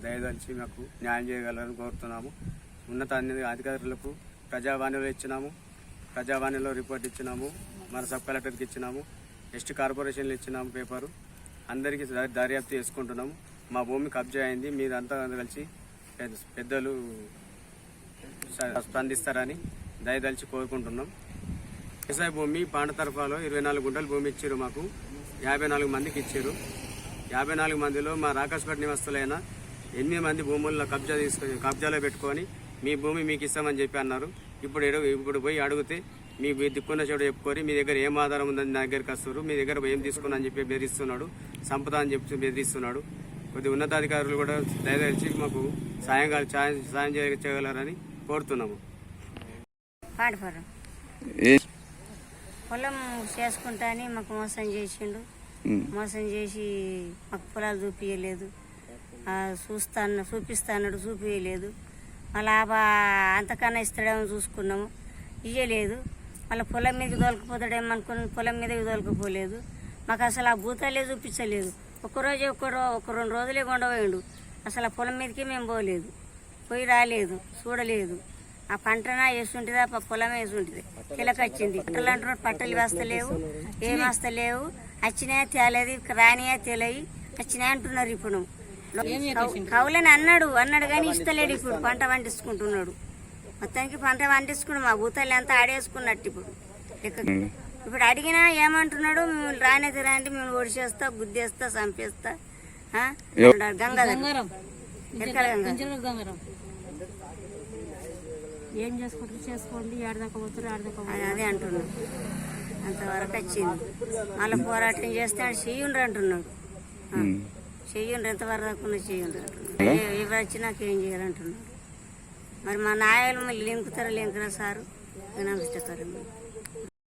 దయదలిచి మాకు న్యాయం చేయగలరని కోరుతున్నాము. ఉన్నత అధికారులకు ప్రజావాణిలో ఇచ్చినాము, ప్రజావాణిలో రిపోర్ట్ ఇచ్చినాము, మన సబ్ కలెక్టర్కి ఇచ్చినాము, ఎస్టీ కార్పొరేషన్లు ఇచ్చినాము పేపరు. అందరికీ దర్యాప్తు చేసుకుంటున్నాము. మా భూమి కబ్జా అయింది, మీరంతా కలిసి పెద్దలు స్పందిస్తారని దయదలిచి కోరుకుంటున్నాం. వ్యవసాయ భూమి పాండతరఫాలో 24 గుంటలు భూమి ఇచ్చారు. మాకు 54 మందికి ఇచ్చారు. 54 మందిలో మా రాకాశపేట నివాసులైన 8 మంది భూముల్లో కబ్జాలో పెట్టుకొని మీ భూమి మీకు ఇస్తామని చెప్పి అన్నారు. ఇప్పుడు పోయి అడిగితే మీ దిక్కున్న చెడు చెప్పుకొని మీ దగ్గర ఏం ఆధారం ఉందని నా దగ్గరికి వస్తారు, మీ దగ్గర ఏం తీసుకున్నా అని చెప్పి బెదిరిస్తున్నాడు, సంపద అని చెప్పి బెదిరిస్తున్నాడు. కొద్ది ఉన్నతాధికారులు కూడా దయచేసి మాకు సాయం చేయగలరని కోరుతున్నాము. పొలం చేసుకుంటా అని మాకు మోసం చేసిండు. మోసం చేసి మాకు పొలాలు చూపించలేదు, చూపిస్తాడు చూపించలేదు. మళ్ళీ అంతకన్నా ఇస్తాడేమో చూసుకున్నాము, ఇయ్యలేదు. మళ్ళీ పొలం మీదకి తోలుకుపోతాడేమో అనుకుని పొలం మీదకి తోలుకుపోలేదు. మాకు అసలు ఆ భూతాలే చూపించలేదు. ఒక్కరోజు ఒక 2 రోజులే కొండపోయిండు. అసలు ఆ పొలం మీదకి మేము పోయి రాలేదు, చూడలేదు. ఆ పంటనా వేసుంటుందా, పొలం వేసుంటుంది. కిలకొచ్చింది పట్టలు అంటున్నాడు, పట్టలు వస్తలేవు, ఏం వస్తలేవు. వచ్చినాయా తేలేదు, రానియా తేలయి వచ్చినాయి అంటున్నారు. ఇప్పుడు కవులని అన్నాడు కానీ ఇస్తలేడు. ఇప్పుడు పంట పండించుకుంటున్నాడు. మొత్తానికి పంట పండించుకున్నాడు. మా భూతాలు అంతా ఆడేసుకున్నట్టు. ఇప్పుడు అడిగినా ఏమంటున్నాడు, మిమ్మల్ని రానేది రాండి, మిమ్మల్ని ఒడిచేస్తా, గుద్దేస్తా, చంపేస్తా. గంగాధరం ఏం చేసుకుంటారు చేసుకోండి, ఏడదాకపోతారు అదే అంటున్నాడు. అంతవరకు వచ్చింది. మళ్ళీ పోరాటం చేస్తే చెయ్యండ్రు అంటున్నాడు. చెయ్యండ్రు, ఎంతవరకు దాకా చెయ్యండ్రు అంటున్నాడు. ఎవరు వచ్చి నాకు ఏం చేయాలంటున్నాడు. మరి మా నాయలు మళ్ళీ లింకుతారా సారు నాకు ఇష్టకరం.